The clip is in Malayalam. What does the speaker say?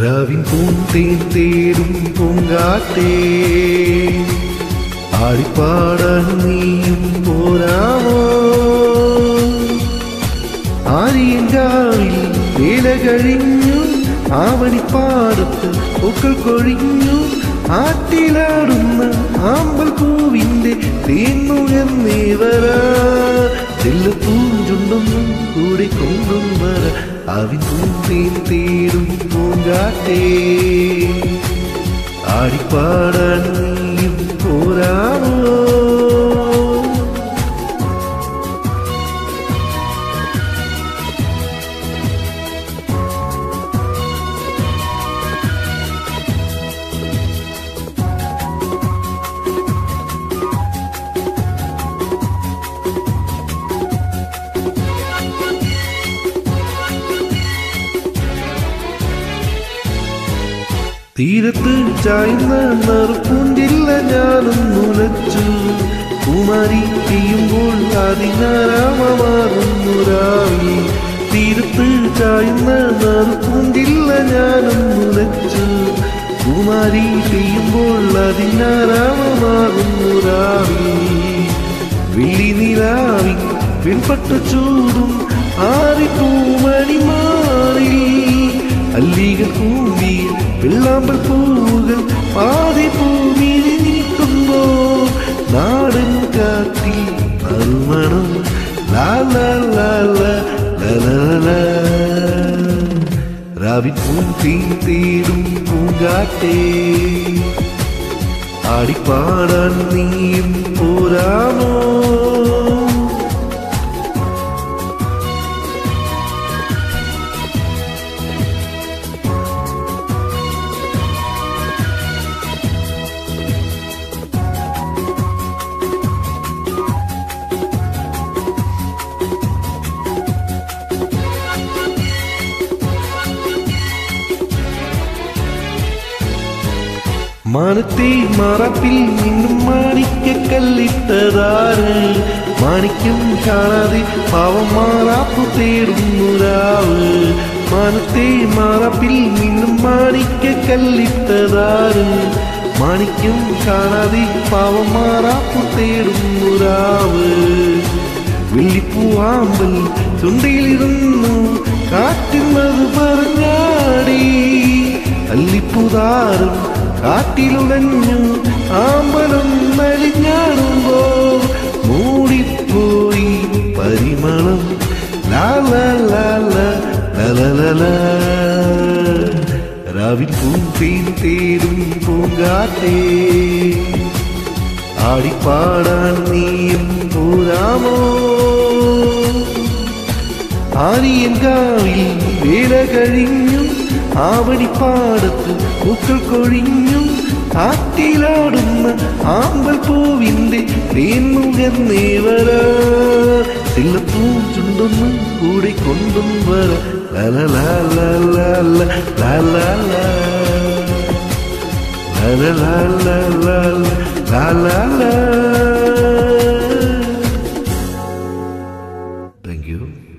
രാവിൻ പൂന്തേൻ തേടും പൂങ്കാറ്റേ ആടിപ്പാടാൻ നീയും പോരാമോ ആര്യങ്കാവിൽ വേല കഴിഞ്ഞു ആവണിപ്പാടത്ത് പൂക്കൾ കൊഴിഞ്ഞു ആറ്റിലാടുന്ന ആമ്പൽ പൂവിന്റെ തേന്നുയർന്നേ വരാ ചെല്ലപ്പൂഞ്ചുണ്ടൊന്നും കൂടെ കൊണ്ടും വര ആവിൻ പൂന്തേൻ തേടും പൂങ്കാറ്റേ ആടിപ്പാടാൻ നീയും പോരാമോ തീരത്ത് ചായ്ന്ന നറുപ്പൂഞ്ചില്ല ഞാനും മുലച്ചു കുമാരി പെയ്യുമ്പോൾ അതിനാരാമമാകുന്നു രാവി തീരത്ത് ചായ്ന്ന നറുപ്പൂഞ്ചില്ല ഞാനും മുലച്ചു കുമാരി പെയ്യുമ്പോൾ അതിനാരാമമാകുന്നു രാവി വെള്ളി നിലാവി പെൺപട്ട ചൂടും ആറിപ്പൂമണി മാറി അല്ലികൾ കൂടി വെള്ളാമ്പൽ പൂവുകൾ പാതി ഭൂമിയിൽ നീക്കുമ്പോ നാടൻ കാറ്റിൽ നറുമണം രാവിൻ പൂന്തേൻ തേടും പൂങ്കാറ്റേ ആടിപ്പാടാൻ നീയും പോരാമോ മാനത്തെ മറപ്പിൽ നിന്നും മാണിക്കല്ലിട്ടതാര് മാണിക്യം കാണാതെ പാവം മാറാപ്പു തേടുന്നു രാവ് മാനത്തെ മറപ്പിൽ നിന്നും മാണിക്കല്ലിട്ടതാര് മാണിക്യം കാണാതെ പാവം മാറാപ്പു തേടുന്നു രാവ് വെള്ളിപ്പൂവാമ്പൽ ചുണ്ടയിലിരുന്നു കാറ്റുന്നത് പറഞ്ഞാടി അല്ലിപ്പൂതാറും കാറ്റിലുടഞ്ഞു ആമ്പലം നലിഞ്ഞാടുമ്പോ മൂടിപ്പോയി പരിമളം രാവിൻ പൂന്തേൻ തേടും പൂങ്കാറ്റേ ആടിപ്പാടാൻ നീയും പോരാമോ ആര്യങ്കാവിൽ വേല കഴിഞ്ഞു ആവണിപ്പാടത്ത് പൂക്കൾ കൊഴിഞ്ഞു ആറ്റിലാടുന്ന ആമ്പൽ പൂവിന്റെ തേന്നുകർന്നേ വരാ ചെല്ലപ്പൂഞ്ചുണ്ടൊന്നും കൂടെ കൊണ്ടും വര Thank you.